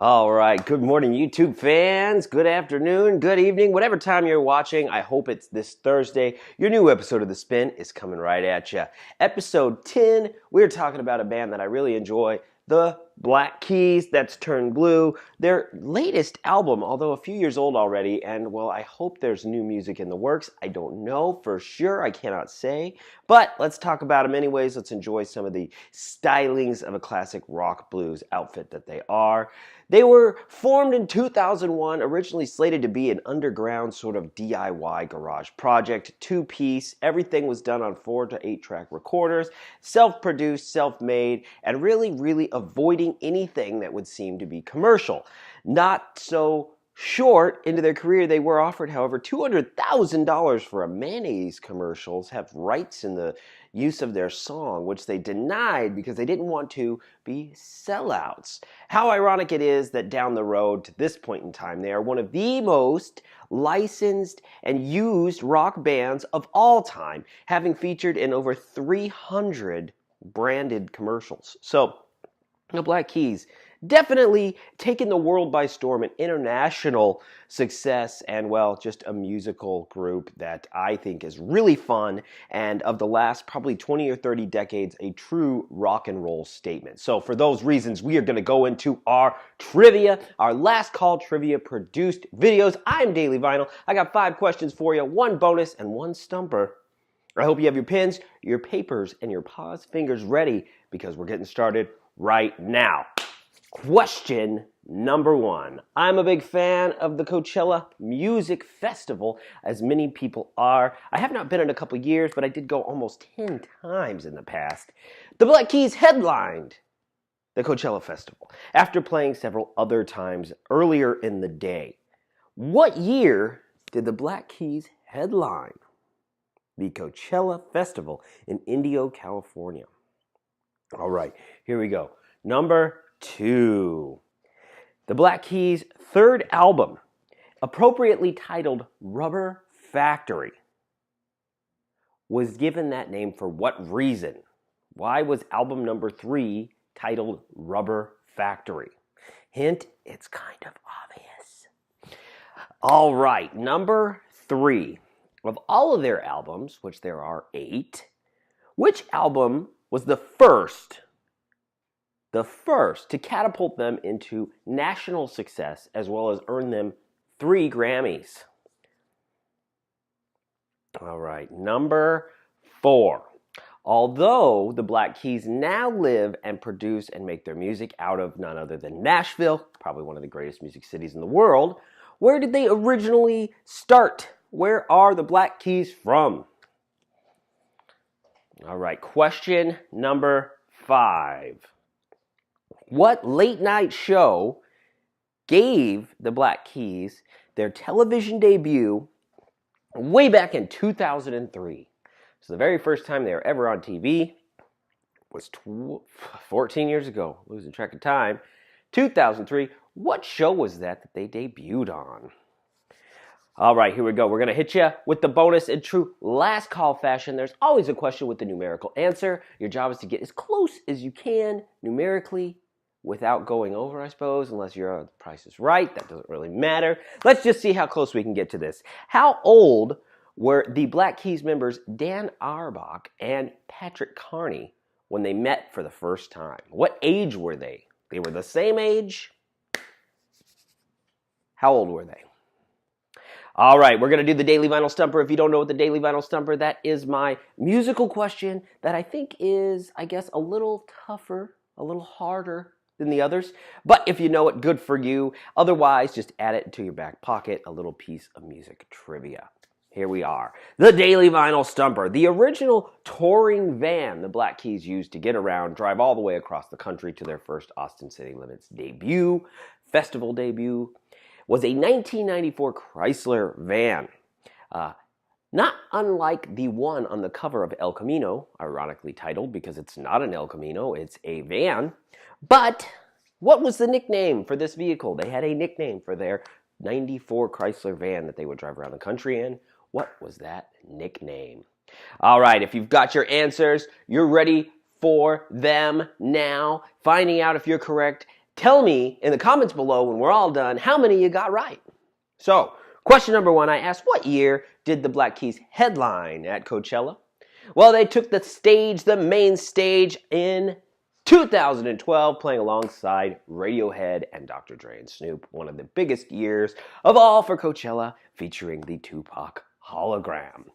All right, good morning, YouTube fans. Good afternoon, good evening, whatever time you're watching. I hope it's this Thursday. Your new episode of The Spin is coming right at you. Episode 10, we're talking about a band that I really enjoy, the Black Keys, that's turned blue. Their latest album, although a few years old already, and well, I hope there's new music in the works. I don't know for sure, I cannot say. But let's talk about them anyways. Let's enjoy some of the stylings of a classic rock blues outfit that they are. They were formed in 2001, originally slated to be an underground sort of DIY garage project, two-piece. Everything was done on 4 to 8-track recorders, self-produced, self-made, and really avoiding anything that would seem to be commercial. Not so short into their career, they were offered, however, $200,000 for a mayonnaise commercials, have rights in the use of their song, which they denied because they didn't want to be sellouts. How ironic it is that down the road to this point in time, they are one of the most licensed and used rock bands of all time, having featured in over 300 branded commercials. So, the Black Keys definitely taken the world by storm, an international success, and well, just a musical group that I think is really fun, and of the last probably 20 or 30 decades, a true rock and roll statement. So for those reasons, we are going to go into our trivia, our last call trivia produced videos. I'm Daily Vinyl. I got 5 questions for you, 1 bonus and 1 stumper. I hope you have your pens, your papers, and your pause fingers ready because we're getting started right now. Question number 1. I'm a big fan of the Coachella Music Festival, as many people are. I have not been in a couple years, but I did go almost 10 times in the past. The Black Keys headlined the Coachella Festival after playing several other times earlier in the day. What year did the Black Keys headline the Coachella Festival in Indio, California? All right, here we go. Number 2. The Black Keys' third album, appropriately titled Rubber Factory, was given that name for what reason? Why was album number 3 titled Rubber Factory? Hint, it's kind of obvious. All right, number 3. Of all of their albums, which there are 8, which album was the first to catapult them into national success as well as earn them 3 Grammys? All right, number 4. Although the Black Keys now live and produce and make their music out of none other than Nashville, probably one of the greatest music cities in the world, where did they originally start? Where are the Black Keys from? All right, question number 5. What late night show gave the Black Keys their television debut way back in 2003? So the very first time they were ever on TV was 14 years ago. Losing track of time. 2003. What show was that they debuted on? All right, here we go. We're going to hit you with the bonus in true last call fashion. There's always a question with the numerical answer. Your job is to get as close as you can numerically without going over, I suppose, unless your price is right. That doesn't really matter. Let's just see how close we can get to this. How old were the Black Keys members Dan Auerbach and Patrick Carney when they met for the first time? What age were they? They were the same age? How old were they? All right, we're going to do the Daily Vinyl Stumper. If you don't know what the Daily Vinyl Stumper, that is my musical question that I think is, I guess, a little tougher, a little harder than the others. But if you know it, good for you. Otherwise, just add it to your back pocket, a little piece of music trivia. Here we are. The Daily Vinyl Stumper, the original touring van the Black Keys used to get around, drive all the way across the country to their first Austin City Limits festival debut, was a 1994 Chrysler van. Not unlike the one on the cover of El Camino, ironically titled because it's not an El Camino, it's a van. But what was the nickname for this vehicle? They had a nickname for their 94 Chrysler van that they would drive around the country in. What was that nickname? All right, if you've got your answers, you're ready for them now. Finding out if you're correct, tell me in the comments below when we're all done how many you got right. So, question number 1, I asked, what year did the Black Keys headline at Coachella? Well, they took the main stage, in 2012, playing alongside Radiohead and Dr. Dre and Snoop, one of the biggest years of all for Coachella, featuring the Tupac hologram.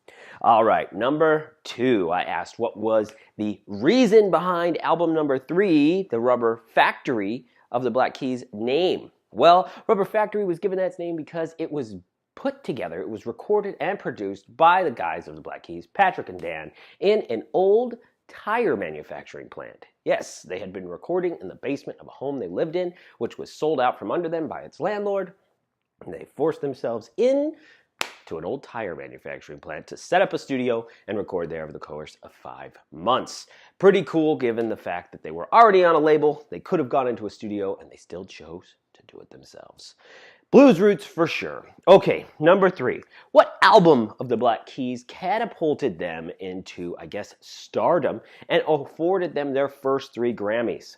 All right, number 2, I asked, what was the reason behind album number 3, The Rubber Factory, of the Black Keys' name? Well, Rubber Factory was given that name because it was put together, it was recorded and produced by the guys of the Black Keys, Patrick and Dan, in an old tire manufacturing plant. Yes, they had been recording in the basement of a home they lived in, which was sold out from under them by its landlord, and they forced themselves in to an old tire manufacturing plant to set up a studio and record there over the course of 5 months. Pretty cool given the fact that they were already on a label, they could have gone into a studio, and they still chose to do it themselves. Blues roots for sure. Okay, number 3. What album of the Black Keys catapulted them into, I guess, stardom and afforded them their first 3 Grammys?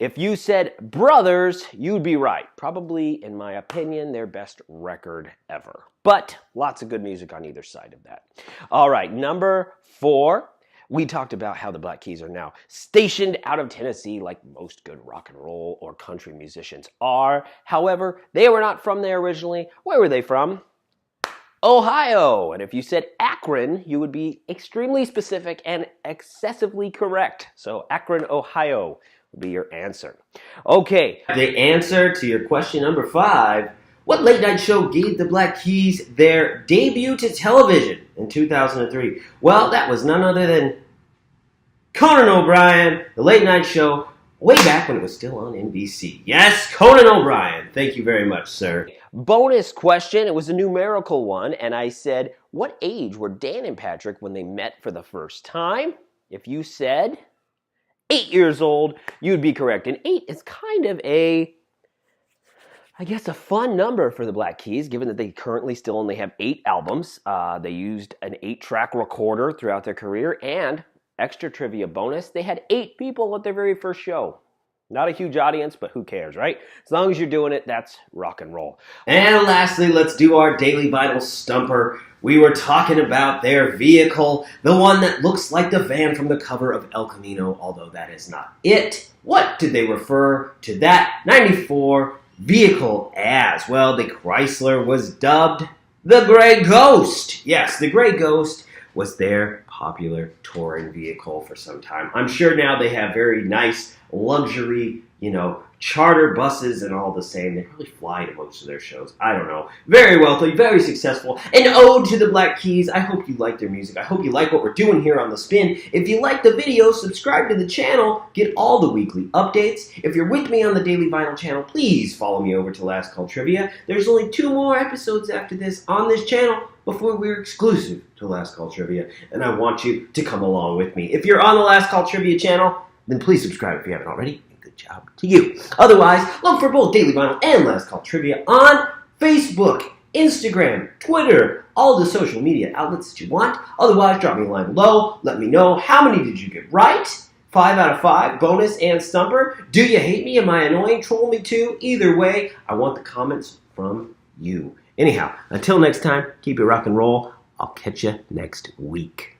If you said Brothers, you'd be right. Probably, in my opinion, their best record ever. But lots of good music on either side of that. All right, number 4. We talked about how the Black Keys are now stationed out of Tennessee like most good rock and roll or country musicians are. However, they were not from there originally. Where were they from? Ohio. And if you said Akron, you would be extremely specific and excessively correct. So Akron, Ohio would be your answer. Okay, the answer to your question number 5. What late night show gave the Black Keys their debut to television in 2003? Well, that was none other than Conan O'Brien, the late night show, way back when it was still on NBC. Yes, Conan O'Brien. Thank you very much, sir. Bonus question. It was a numerical one, and I said, what age were Dan and Patrick when they met for the first time? If you said 8 years old, you'd be correct. And 8 is kind of a fun number for the Black Keys, given that they currently still only have 8 albums. They used an 8-track recorder throughout their career, and extra trivia bonus, they had 8 people at their very first show. Not a huge audience, but who cares, right? As long as you're doing it, that's rock and roll. And lastly, let's do our Daily Vinyl Stumper. We were talking about their vehicle, the one that looks like the van from the cover of El Camino, although that is not it. What did they refer to that 94 vehicle as? Well, the Chrysler was dubbed the Gray Ghost. Yes, the Gray Ghost was their popular touring vehicle for some time. I'm sure now they have very nice luxury, charter buses and all the same. They probably fly to most of their shows. I don't know. Very wealthy, very successful. An ode to the Black Keys. I hope you like their music. I hope you like what we're doing here on The Spin. If you like the video, subscribe to the channel. Get all the weekly updates. If you're with me on the Daily Vinyl channel, please follow me over to Last Call Trivia. There's only 2 more episodes after this on this channel before we're exclusive to Last Call Trivia, and I want you to come along with me. If you're on the Last Call Trivia channel, then please subscribe if you haven't already. Good job to you. Otherwise, look for both Daily Vinyl and Last Call Trivia on Facebook, Instagram, Twitter, all the social media outlets that you want. Otherwise, drop me a line below. Let me know how many did you get right. 5 out of 5, bonus and stumper. Do you hate me? Am I annoying? Troll me too? Either way, I want the comments from you. Anyhow, until next time, keep it rock and roll. I'll catch you next week.